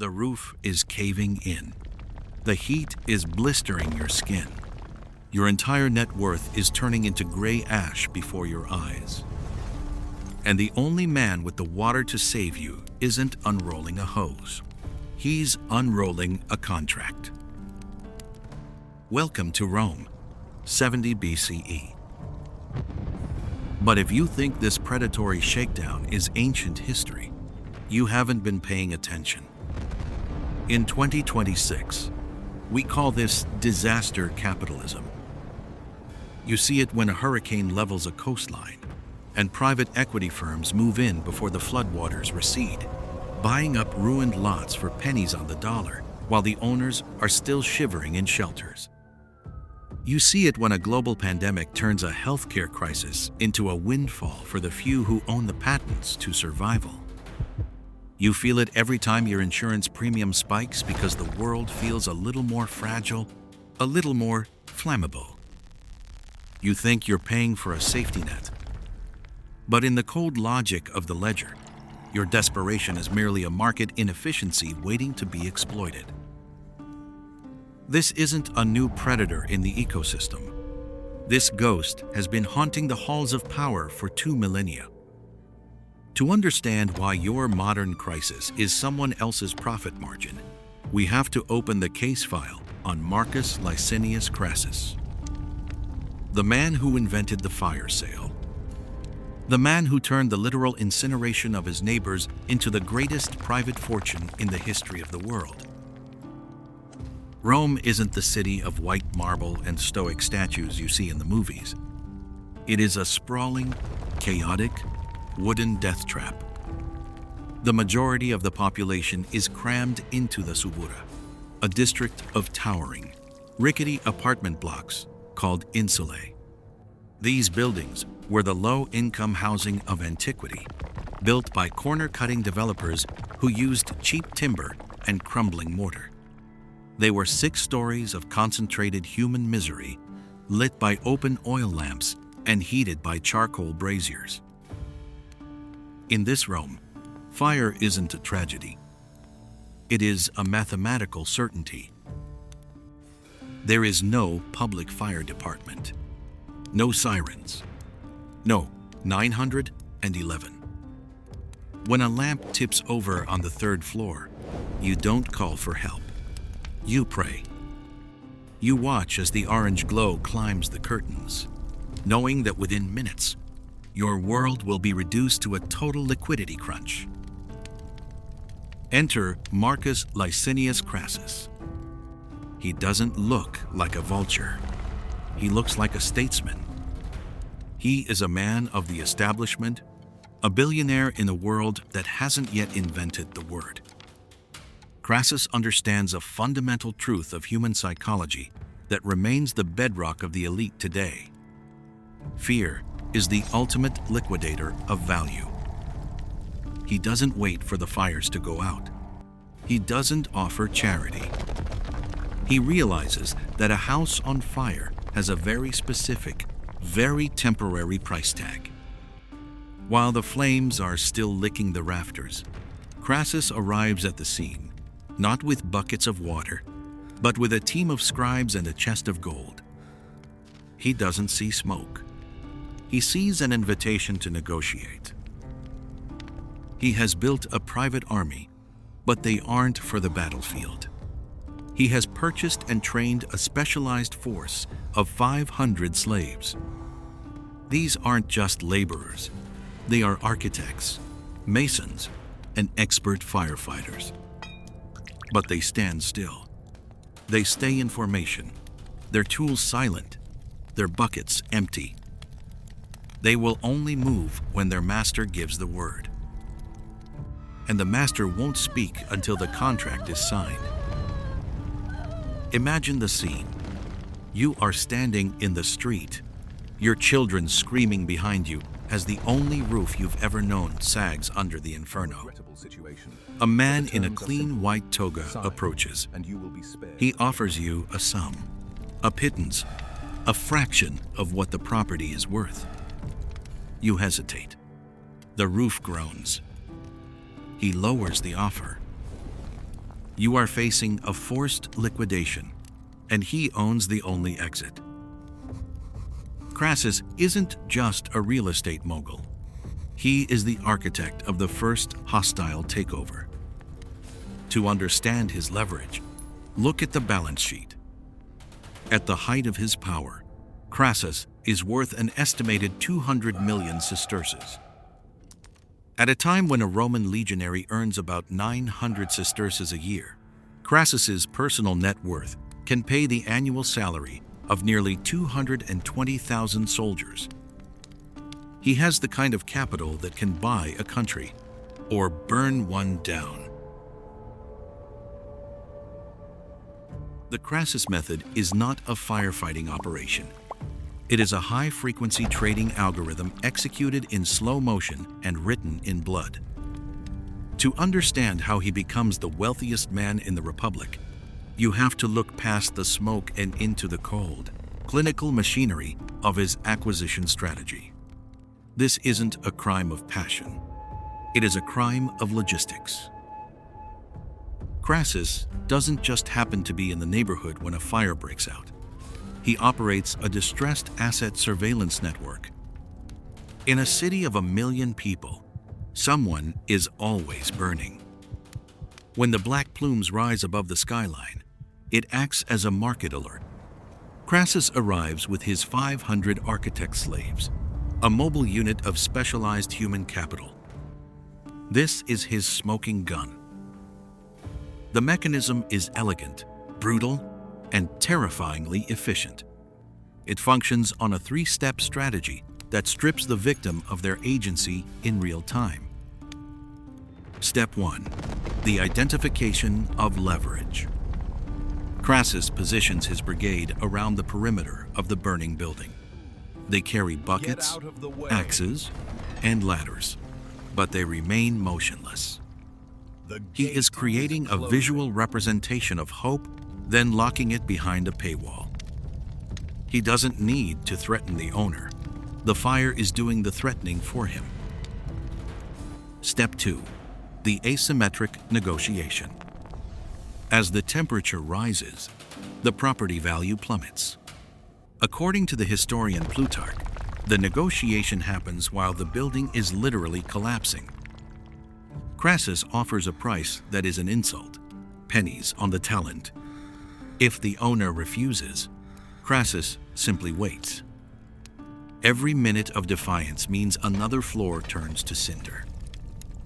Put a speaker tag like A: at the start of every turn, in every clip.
A: The roof is caving in. The heat is blistering your skin. Your entire net worth is turning into gray ash before your eyes. And the only man with the water to save you isn't unrolling a hose. He's unrolling a contract. Welcome to Rome, 70 BCE. But if you think this predatory shakedown is ancient history, you haven't been paying attention. In 2026, we call this disaster capitalism. You see it when a hurricane levels a coastline, and private equity firms move in before the floodwaters recede, buying up ruined lots for pennies on the dollar, while the owners are still shivering in shelters. You see it when a global pandemic turns a healthcare crisis into a windfall for the few who own the patents to survival. You feel it every time your insurance premium spikes because the world feels a little more fragile, a little more flammable. You think you're paying for a safety net. But in the cold logic of the ledger, your desperation is merely a market inefficiency waiting to be exploited. This isn't a new predator in the ecosystem. This ghost has been haunting the halls of power for 2 millennia. To understand why your modern crisis is someone else's profit margin, we have to open the case file on Marcus Licinius Crassus, the man who invented the fire sale, the man who turned the literal incineration of his neighbors into the greatest private fortune in the history of the world. Rome isn't the city of white marble and stoic statues you see in the movies. It is a sprawling, chaotic, wooden death trap. The majority of the population is crammed into the Subura, a district of towering, rickety apartment blocks called insulae. These buildings were the low-income housing of antiquity, built by corner-cutting developers who used cheap timber and crumbling mortar. They were 6 stories of concentrated human misery, lit by open oil lamps and heated by charcoal braziers. In this Rome, fire isn't a tragedy. It is a mathematical certainty. There is no public fire department, no sirens, no 911. When a lamp tips over on the 3rd floor, you don't call for help. You pray. You watch as the orange glow climbs the curtains, knowing that within minutes, your world will be reduced to a total liquidity crunch. Enter Marcus Licinius Crassus. He doesn't look like a vulture. He looks like a statesman. He is a man of the establishment, a billionaire in a world that hasn't yet invented the word. Crassus understands a fundamental truth of human psychology that remains the bedrock of the elite today. Fear is the ultimate liquidator of value. He doesn't wait for the fires to go out. He doesn't offer charity. He realizes that a house on fire has a very specific, very temporary price tag. While the flames are still licking the rafters, Crassus arrives at the scene, not with buckets of water, but with a team of scribes and a chest of gold. He doesn't see smoke. He sees an invitation to negotiate. He has built a private army, but they aren't for the battlefield. He has purchased and trained a specialized force of 500 slaves. These aren't just laborers. They are architects, masons, and expert firefighters. But they stand still. They stay in formation, their tools silent, their buckets empty. They will only move when their master gives the word. And the master won't speak until the contract is signed. Imagine the scene. You are standing in the street, your children screaming behind you as the only roof you've ever known sags under the inferno. A man in a clean white toga approaches. He offers you a sum, a pittance, a fraction of what the property is worth. You hesitate. The roof groans. He lowers the offer. You are facing a forced liquidation, and he owns the only exit. Crassus isn't just a real estate mogul. He is the architect of the first hostile takeover. To understand his leverage, look at the balance sheet. At the height of his power, Crassus is worth an estimated 200 million sesterces. At a time when a Roman legionary earns about 900 sesterces a year, Crassus's personal net worth can pay the annual salary of nearly 220,000 soldiers. He has the kind of capital that can buy a country or burn one down. The Crassus method is not a firefighting operation. It is a high-frequency trading algorithm executed in slow motion and written in blood. To understand how he becomes the wealthiest man in the Republic, you have to look past the smoke and into the cold, clinical machinery of his acquisition strategy. This isn't a crime of passion. It is a crime of logistics. Crassus doesn't just happen to be in the neighborhood when a fire breaks out. He operates a distressed asset surveillance network. In a city of 1 million people, someone is always burning. When the black plumes rise above the skyline, it acts as a market alert. Crassus arrives with his 500 architect slaves, a mobile unit of specialized human capital. This is his smoking gun. The mechanism is elegant, brutal, and terrifyingly efficient. It functions on a 3-step strategy that strips the victim of their agency in real time. Step 1. The identification of leverage. Crassus positions his brigade around the perimeter of the burning building. They carry buckets, axes, and ladders, but they remain motionless. He is creating a visual representation of hope, then locking it behind a paywall. He doesn't need to threaten the owner. The fire is doing the threatening for him. Step 2. The asymmetric negotiation. As the temperature rises, the property value plummets. According to the historian Plutarch, the negotiation happens while the building is literally collapsing. Crassus offers a price that is an insult, pennies on the talent. If the owner refuses, Crassus simply waits. Every minute of defiance means another floor turns to cinder.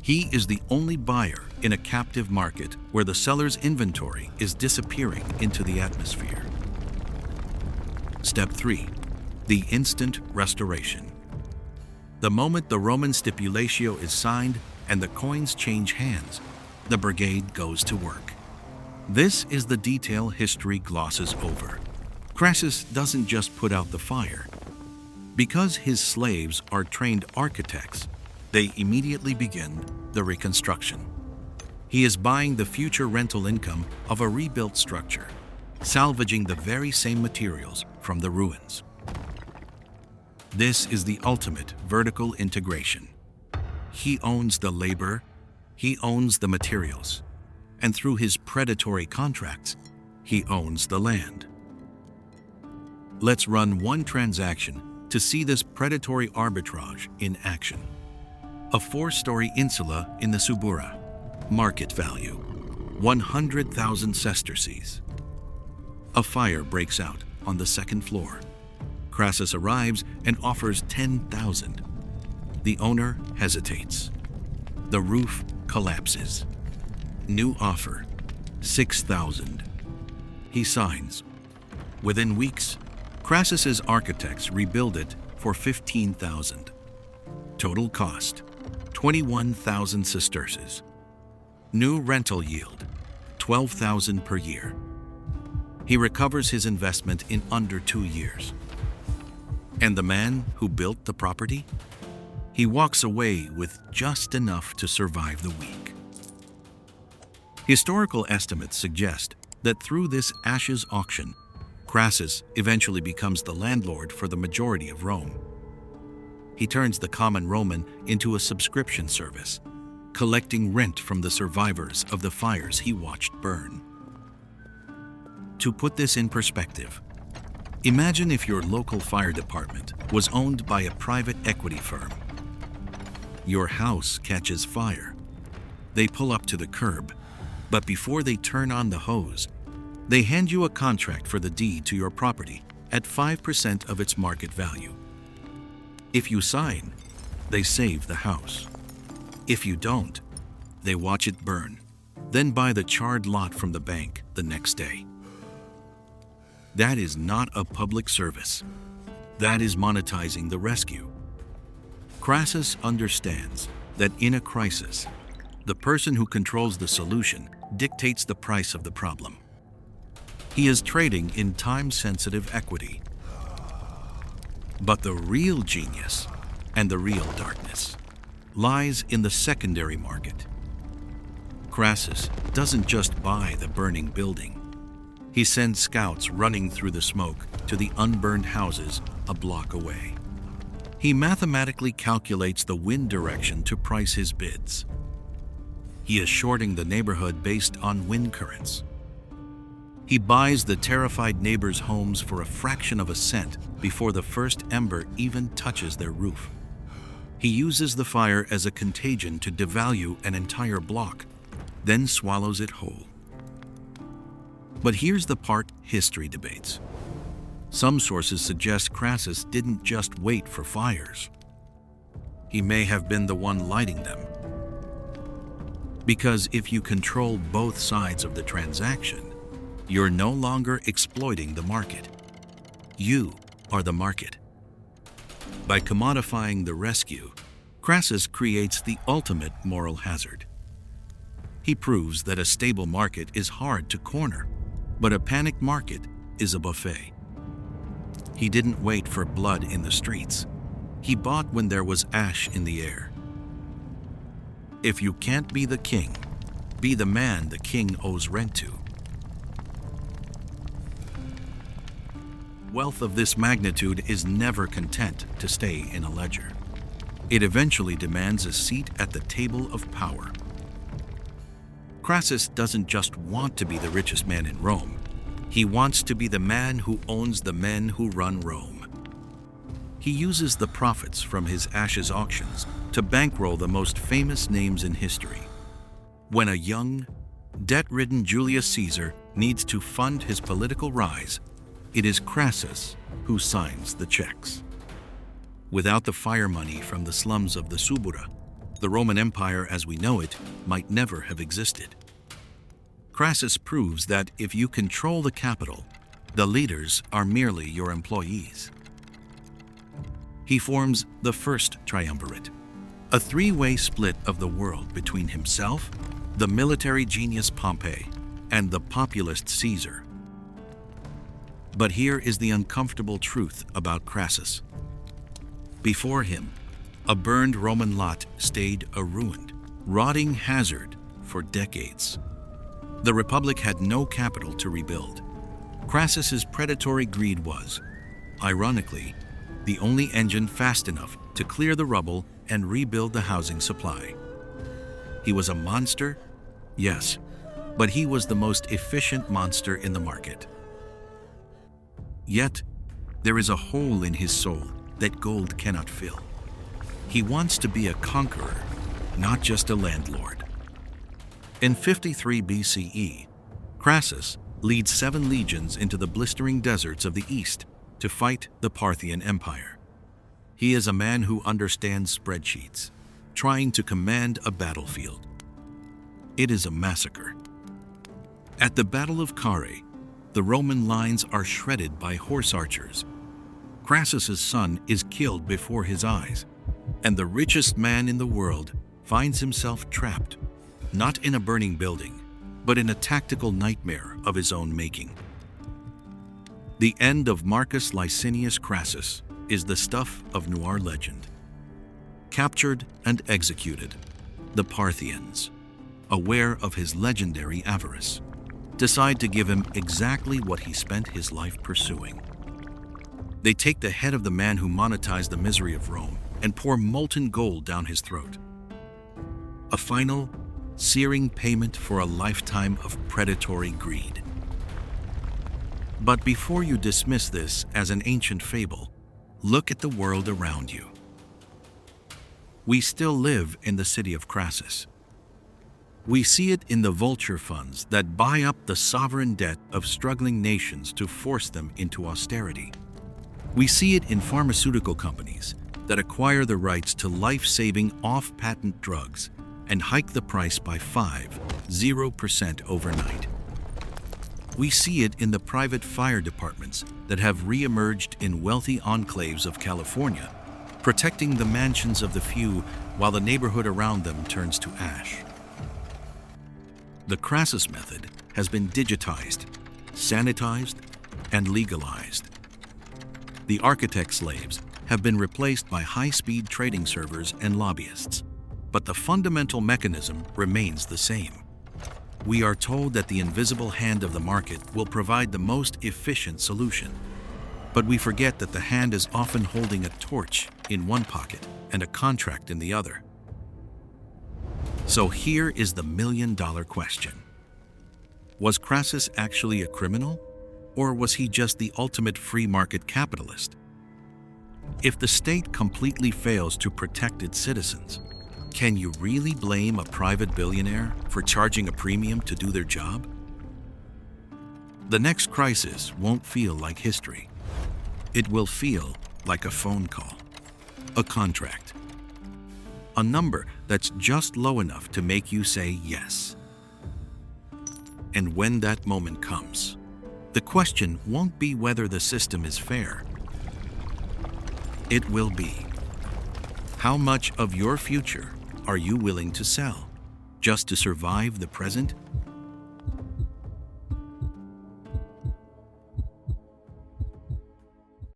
A: He is the only buyer in a captive market where the seller's inventory is disappearing into the atmosphere. Step 3. The instant restoration. The moment the Roman stipulatio is signed and the coins change hands, the brigade goes to work. This is the detail history glosses over. Crassus doesn't just put out the fire. Because his slaves are trained architects, they immediately begin the reconstruction. He is buying the future rental income of a rebuilt structure, salvaging the very same materials from the ruins. This is the ultimate vertical integration. He owns the labor, he owns the materials, and through his predatory contracts, he owns the land. Let's run one transaction to see this predatory arbitrage in action. A 4-story insula in the Subura. Market value, 100,000 sesterces. A fire breaks out on the 2nd floor. Crassus arrives and offers 10,000. The owner hesitates. The roof collapses. New offer, 6,000. He signs. Within weeks, Crassus's architects rebuild it for 15,000. Total cost, 21,000 sesterces. New rental yield, 12,000 per year. He recovers his investment in under 2 years. And the man who built the property? He walks away with just enough to survive the week. Historical estimates suggest that through this ashes auction, Crassus eventually becomes the landlord for the majority of Rome. He turns the common Roman into a subscription service, collecting rent from the survivors of the fires he watched burn. To put this in perspective, imagine if your local fire department was owned by a private equity firm. Your house catches fire. They pull up to the curb, but before they turn on the hose, they hand you a contract for the deed to your property at 5% of its market value. If you sign, they save the house. If you don't, they watch it burn, then buy the charred lot from the bank the next day. That is not a public service. That is monetizing the rescue. Crassus understands that in a crisis, the person who controls the solution dictates the price of the problem. He is trading in time-sensitive equity. But the real genius and the real darkness lies in the secondary market. Crassus doesn't just buy the burning building. He sends scouts running through the smoke to the unburned houses a block away. He mathematically calculates the wind direction to price his bids. He is shorting the neighborhood based on wind currents. He buys the terrified neighbors' homes for a fraction of a cent before the first ember even touches their roof. He uses the fire as a contagion to devalue an entire block, then swallows it whole. But here's the part history debates. Some sources suggest Crassus didn't just wait for fires. He may have been the one lighting them. Because if you control both sides of the transaction, you're no longer exploiting the market. You are the market. By commodifying the rescue, Crassus creates the ultimate moral hazard. He proves that a stable market is hard to corner, but a panicked market is a buffet. He didn't wait for blood in the streets. He bought when there was ash in the air. If you can't be the king, be the man the king owes rent to. Wealth of this magnitude is never content to stay in a ledger. It eventually demands a seat at the table of power. Crassus doesn't just want to be the richest man in Rome. He wants to be the man who owns the men who run Rome. He uses the profits from his ashes auctions to bankroll the most famous names in history. When a young, debt-ridden Julius Caesar needs to fund his political rise, it is Crassus who signs the checks. Without the fire money from the slums of the Subura, the Roman Empire as we know it might never have existed. Crassus proves that if you control the capital, the leaders are merely your employees. He forms the first triumvirate, a three-way split of the world between himself, the military genius Pompey, and the populist Caesar. But here is the uncomfortable truth about Crassus. Before him, a burned Roman lot stayed a ruined, rotting hazard for decades. The Republic had no capital to rebuild. Crassus's predatory greed was, ironically, the only engine fast enough to clear the rubble and rebuild the housing supply. He was a monster, yes, but he was the most efficient monster in the market. Yet, there is a hole in his soul that gold cannot fill. He wants to be a conqueror, not just a landlord. In 53 BCE, Crassus leads 7 legions into the blistering deserts of the east to fight the Parthian Empire. He is a man who understands spreadsheets, trying to command a battlefield. It is a massacre. At the Battle of Carrhae, the Roman lines are shredded by horse archers. Crassus's son is killed before his eyes, and the richest man in the world finds himself trapped, not in a burning building, but in a tactical nightmare of his own making. The end of Marcus Licinius Crassus is the stuff of Noir legend. Captured and executed, the Parthians, aware of his legendary avarice, decide to give him exactly what he spent his life pursuing. They take the head of the man who monetized the misery of Rome and pour molten gold down his throat. A final, searing payment for a lifetime of predatory greed. But before you dismiss this as an ancient fable, look at the world around you. We still live in the city of Crassus. We see it in the vulture funds that buy up the sovereign debt of struggling nations to force them into austerity. We see it in pharmaceutical companies that acquire the rights to life-saving off-patent drugs and hike the price by 0% overnight. We see it in the private fire departments that have re-emerged in wealthy enclaves of California, protecting the mansions of the few while the neighborhood around them turns to ash. The Crassus method has been digitized, sanitized, and legalized. The architect slaves have been replaced by high-speed trading servers and lobbyists, but the fundamental mechanism remains the same. We are told that the invisible hand of the market will provide the most efficient solution, but we forget that the hand is often holding a torch in one pocket and a contract in the other. So here is the million-dollar question. Was Crassus actually a criminal, or was he just the ultimate free market capitalist? If the state completely fails to protect its citizens, can you really blame a private billionaire for charging a premium to do their job? The next crisis won't feel like history. It will feel like a phone call, a contract, a number that's just low enough to make you say yes. And when that moment comes, the question won't be whether the system is fair. It will be, how much of your future are you willing to sell just to survive the present?